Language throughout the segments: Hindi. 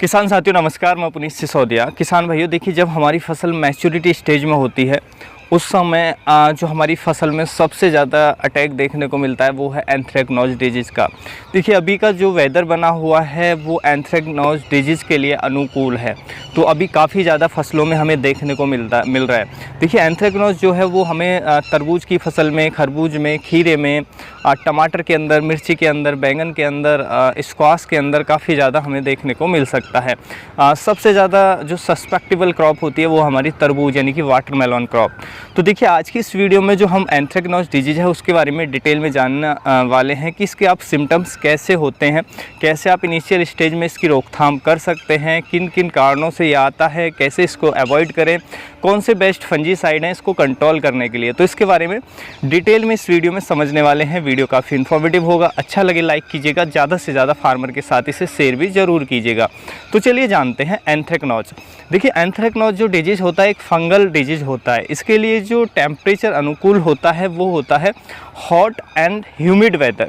किसान साथियों नमस्कार, मैं पुनीत सिसोदिया। किसान भाइयों देखिए, जब हमारी फसल मैच्योरिटी स्टेज में होती है उस समय जो हमारी फसल में सबसे ज़्यादा अटैक देखने को मिलता है वो है एंथ्रेक्नोज डिजीज़ का। देखिए अभी का जो वेदर बना हुआ है वो एंथ्रेक्नोज डिजीज़ के लिए अनुकूल है, तो अभी काफ़ी ज़्यादा फसलों में हमें देखने को मिल रहा है। देखिए एंथ्रेक्नोज जो है वो हमें तरबूज की फसल में, खरबूज में, खीरे में, टमाटर के अंदर, मिर्ची के अंदर, बैंगन के अंदर, स्क्वाश के अंदर काफ़ी ज़्यादा हमें देखने को मिल सकता है। सबसे ज़्यादा जो सस्पेक्टेबल क्रॉप होती है वो हमारी तरबूज यानी कि वाटरमेलन क्रॉप। तो देखिए आज की इस वीडियो में जो हम एंथ्रेक्नोज डिजीज़ है उसके बारे में डिटेल में जानने वाले हैं कि इसके आप सिम्टम्स कैसे होते हैं, कैसे आप इनिशियल स्टेज में इसकी रोकथाम कर सकते हैं, किन किन कारणों से ये आता है, कैसे इसको अवॉइड करें, कौन से बेस्ट फंजीसाइड हैं इसको कंट्रोल करने के लिए। तो इसके बारे में डिटेल में इस वीडियो में समझने वाले हैं। वीडियो काफ़ी इन्फॉर्मेटिव होगा, अच्छा लगे लाइक कीजिएगा, ज़्यादा से ज़्यादा फार्मर के साथ इसे शेयर भी ज़रूर कीजिएगा। तो चलिए जानते हैं एंथ्रेक्नोज। देखिए एंथ्रेक्नोज जो डिजीज़ होता है एक फंगल डिजीज़ होता है। इसके लिए जो टेम्परेचर अनुकूल होता है वो होता है हॉट एंड ह्यूमिड वेदर,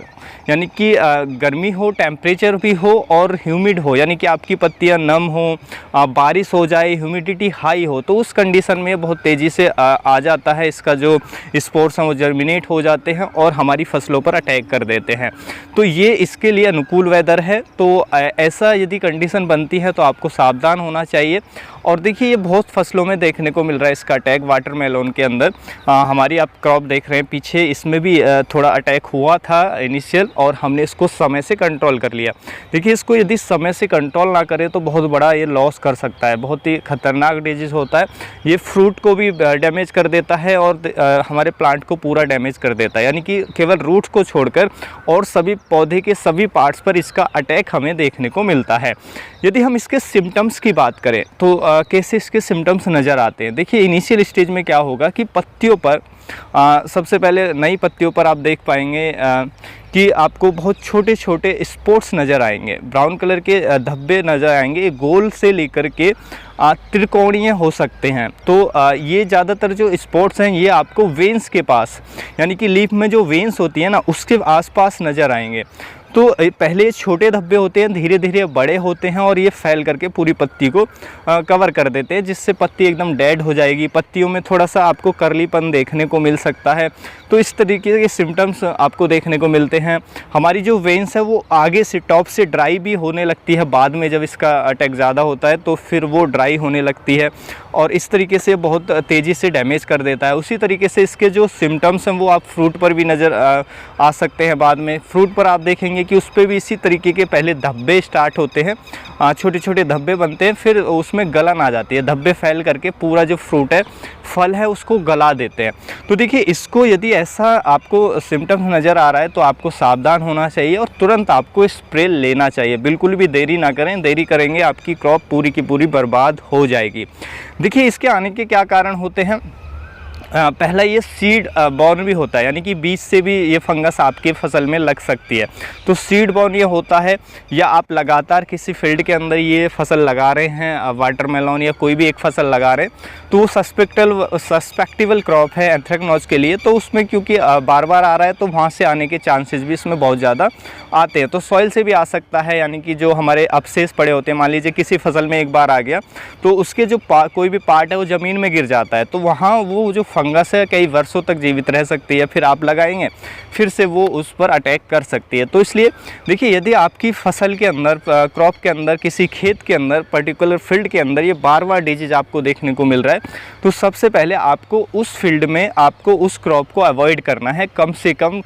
यानी कि गर्मी हो, टेम्परेचर भी हो और ह्यूमिड हो, यानी कि आपकी पत्तियां नम हो, बारिश हो जाए, ह्यूमिडिटी हाई हो, तो उस कंडीशन में बहुत तेज़ी से आ जाता है। इसका जो स्पोर्स हैं वो जर्मिनेट हो जाते हैं और हमारी फसलों पर अटैक कर देते हैं। तो ये इसके लिए अनुकूल वेदर है। तो ऐसा यदि कंडीशन बनती है तो आपको सावधान होना चाहिए। और देखिए ये बहुत फसलों में देखने को मिल रहा है इसका अटैक। वाटरमेलन के अंदर हमारी आप क्रॉप देख रहे हैं पीछे, इसमें भी थोड़ा अटैक हुआ था इनिशियल और हमने इसको समय से कंट्रोल कर लिया। देखिए इसको यदि समय से कंट्रोल ना करें तो बहुत बड़ा ये लॉस कर सकता है। बहुत ही खतरनाक डिजीज़ होता है। ये फ्रूट को भी डैमेज कर देता है और हमारे प्लांट को पूरा डैमेज कर देता है, यानी कि केवल रूट्स को छोड़कर और सभी पौधे के सभी पार्ट्स पर इसका अटैक हमें देखने को मिलता है। यदि हम इसके सिम्टम्स की बात करें तो कैसे इसके सिम्टम्स नज़र आते हैं। देखिए इनिशियल स्टेज में क्या होगा कि पत्तियों पर सबसे पहले नई पत्तियों पर आप देख पाएंगे कि आपको बहुत छोटे छोटे स्पॉट्स नज़र आएंगे, ब्राउन कलर के धब्बे नज़र आएंगे। गोल से लेकर के त्रिकोणीय हो सकते हैं। तो ये ज़्यादातर जो स्पॉट्स हैं ये आपको वेन्स के पास, यानी कि लीफ में जो वेन्स होती है ना उसके आसपास नज़र आएंगे। तो पहले ये छोटे धब्बे होते हैं, धीरे धीरे बड़े होते हैं और ये फैल करके पूरी पत्ती को कवर कर देते हैं, जिससे पत्ती एकदम डेड हो जाएगी। पत्तियों में थोड़ा सा आपको कर्लीपन देखने को मिल सकता है। तो इस तरीके के सिम्टम्स आपको देखने को मिलते हैं। हमारी जो वेन्स है वो आगे से टॉप से ड्राई भी होने लगती है। बाद में जब इसका अटैक ज़्यादा होता है तो फिर वो ड्राई होने लगती है और इस तरीके से बहुत तेज़ी से डैमेज कर देता है। उसी तरीके से इसके जो सिम्टम्स हैं वो आप फ्रूट पर भी नज़र आ सकते हैं। बाद में फ्रूट पर आप देखेंगे कि उस पर भी इसी तरीके के पहले धब्बे स्टार्ट होते हैं, छोटे छोटे धब्बे बनते हैं, फिर उसमें गलन आ जाती है। धब्बे फैल करके पूरा जो फ्रूट है, फल है, उसको गला देते हैं। तो देखिए इसको यदि ऐसा आपको सिम्टम्स नज़र आ रहा है तो आपको सावधान होना चाहिए और तुरंत आपको स्प्रे लेना चाहिए। बिल्कुल भी देरी ना करें, देरी करेंगे आपकी क्रॉप पूरी की पूरी बर्बाद हो जाएगी। देखिए इसके आने के क्या कारण होते हैं। पहला ये सीड बॉर्न भी होता है, यानी कि बीज से भी ये फंगस आपके फसल में लग सकती है। तो सीड बॉर्न ये होता है, या आप लगातार किसी फील्ड के अंदर ये फसल लगा रहे हैं, वाटरमेलन या कोई भी एक फसल लगा रहे हैं, तो वो सस्पेक्टेबल क्रॉप है एंथ्रेक्नोज के लिए। तो उसमें क्योंकि बार बार आ रहा है तो वहाँ से आने के चांसेस भी इसमें बहुत ज़्यादा आते हैं। तो सॉइल से भी आ सकता है, यानी कि जो हमारे अवशेष पड़े होते हैं, मान लीजिए किसी फसल में एक बार आ गया तो उसके जो कोई भी पार्ट है वो ज़मीन में गिर जाता है, तो वहाँ वो जो फंगस है कई वर्षों तक जीवित रह सकती है। फिर आप लगाएंगे फिर से वो उस पर अटैक कर सकती है। तो इसलिए देखिए यदि आपकी फसल के अंदर, क्रॉप के अंदर, किसी खेत के अंदर, पर्टिकुलर फील्ड के अंदर ये बार बार डिजीज आपको देखने को मिल रहा है तो सबसे पहले आपको उस फील्ड में, आपको उस क्रॉप को अवॉइड करना है कम से कम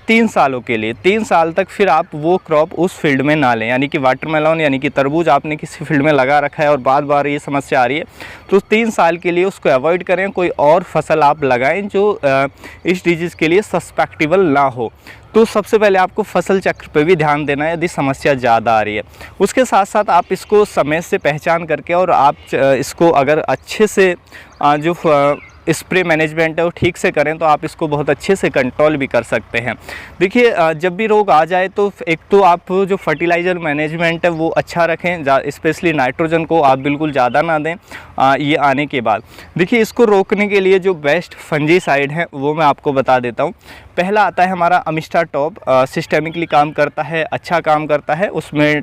3 सालों के लिए। 3 साल तक फिर आप वो क्रॉप उस फील्ड में ना लें, यानी कि वाटरमेलन यानी कि तरबूज आपने किसी फील्ड में लगा रखा है और बार बार ये समस्या आ रही है तो 3 साल के लिए उसको अवॉइड करें। कोई और फसल आप लगाएं जो इस डिजीज़ के लिए सस्पेक्टेबल ना हो। तो सबसे पहले आपको फसल चक्र पे भी ध्यान देना है यदि समस्या ज़्यादा आ रही है। उसके साथ साथ आप इसको समय से पहचान करके और आप इसको अगर अच्छे से जो स्प्रे मैनेजमेंट है वो ठीक से करें तो आप इसको बहुत अच्छे से कंट्रोल भी कर सकते हैं। देखिए जब भी रोग आ जाए तो एक तो आप जो फर्टिलाइज़र मैनेजमेंट है वो अच्छा रखें, स्पेशली नाइट्रोजन को आप बिल्कुल ज़्यादा ना दें ये आने के बाद। देखिए इसको रोकने के लिए जो बेस्ट फंजीसाइड है वो मैं आपको बता देता हूँ। पहला आता है हमारा अमिस्टा टॉप, सिस्टेमिकली काम करता है, अच्छा काम करता है। उसमें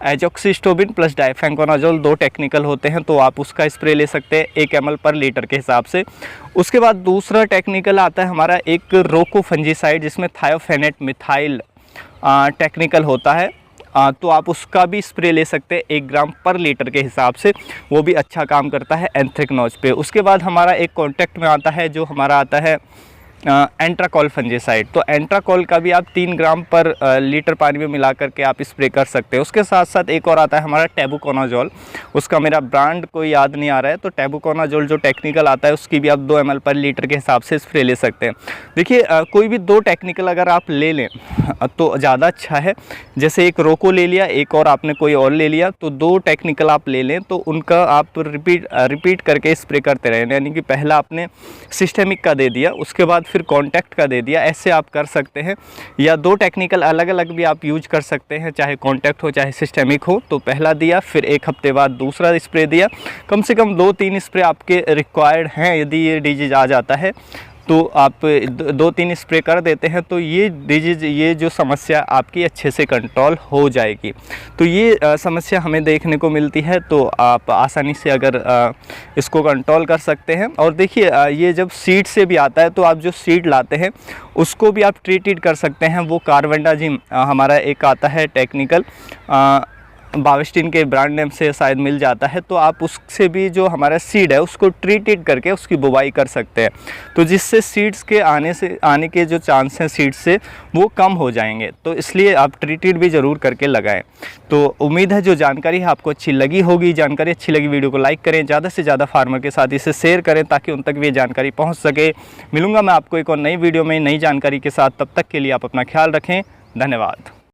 एजोक्सिस्टोबिन प्लस डाइफेंकोनाजोल 2 टेक्निकल होते हैं, तो आप उसका स्प्रे ले सकते हैं 1 ml पर लीटर के हिसाब से। उसके बाद दूसरा टेक्निकल आता है हमारा एक रोको फंजीसाइड, जिसमें थायोफेनेट मिथाइल टेक्निकल होता है, तो आप उसका भी स्प्रे ले सकते हैं 1 ग्राम पर लीटर के हिसाब से, वो भी अच्छा काम करता है एंथ्रेक्नोज पे। उसके बाद हमारा एक कॉन्टैक्ट में आता है जो हमारा आता है एंट्राकॉल फंजीसाइड, तो एंट्राकॉल का भी आप 3 ग्राम पर लीटर पानी में मिला करके आप स्प्रे कर सकते हैं। उसके साथ साथ एक और आता है हमारा टेबुकोनाजोल, उसका मेरा ब्रांड कोई याद नहीं आ रहा है, तो टेबुकोनाजोल जो टेक्निकल आता है उसकी भी आप 2 ml पर लीटर के हिसाब से स्प्रे ले सकते हैं। देखिए कोई भी 2 टेक्निकल अगर आप ले लें तो ज़्यादा अच्छा है। जैसे एक रोको ले लिया, एक और आपने कोई और ले लिया, तो 2 टेक्निकल आप ले लें तो उनका आप रिपीट करके स्प्रे करते रहें। यानी कि पहला आपने सिस्टेमिक का दे दिया, उसके बाद फिर कॉन्टैक्ट का दे दिया, ऐसे आप कर सकते हैं। या 2 टेक्निकल अलग अलग भी आप यूज कर सकते हैं, चाहे कॉन्टैक्ट हो चाहे सिस्टेमिक हो। तो पहला दिया, फिर 1 हफ्ते बाद दूसरा स्प्रे दिया। कम से कम 2-3 स्प्रे आपके रिक्वायर्ड हैं। यदि ये डिजीज आ जाता है तो आप 2-3 स्प्रे कर देते हैं तो ये डिजीज, ये जो समस्या आपकी अच्छे से कंट्रोल हो जाएगी। तो ये समस्या हमें देखने को मिलती है, तो आप आसानी से अगर इसको कंट्रोल कर सकते हैं। और देखिए ये जब सीड से भी आता है तो आप जो सीड लाते हैं उसको भी आप ट्रीटेड कर सकते हैं। वो कार्बेंडाजिम हमारा एक आता है टेक्निकल, बावेस्टिन के ब्रांड नेम से शायद मिल जाता है, तो आप उससे भी जो हमारा सीड है उसको ट्रीटेड करके उसकी बुवाई कर सकते हैं, तो जिससे सीड्स के आने के जो चांस हैं सीड्स से वो कम हो जाएंगे। तो इसलिए आप ट्रीटेड भी ज़रूर करके लगाएं। तो उम्मीद है जो जानकारी है आपको अच्छी लगी होगी। जानकारी अच्छी लगी वीडियो को लाइक करें, ज़्यादा से ज़्यादा फार्मर के साथ इसे शेयर करें ताकि उन तक भी ये जानकारी पहुँच सके। मिलूँगा मैं आपको एक और नई वीडियो में नई जानकारी के साथ, तब तक के लिए आप अपना ख्याल रखें। धन्यवाद।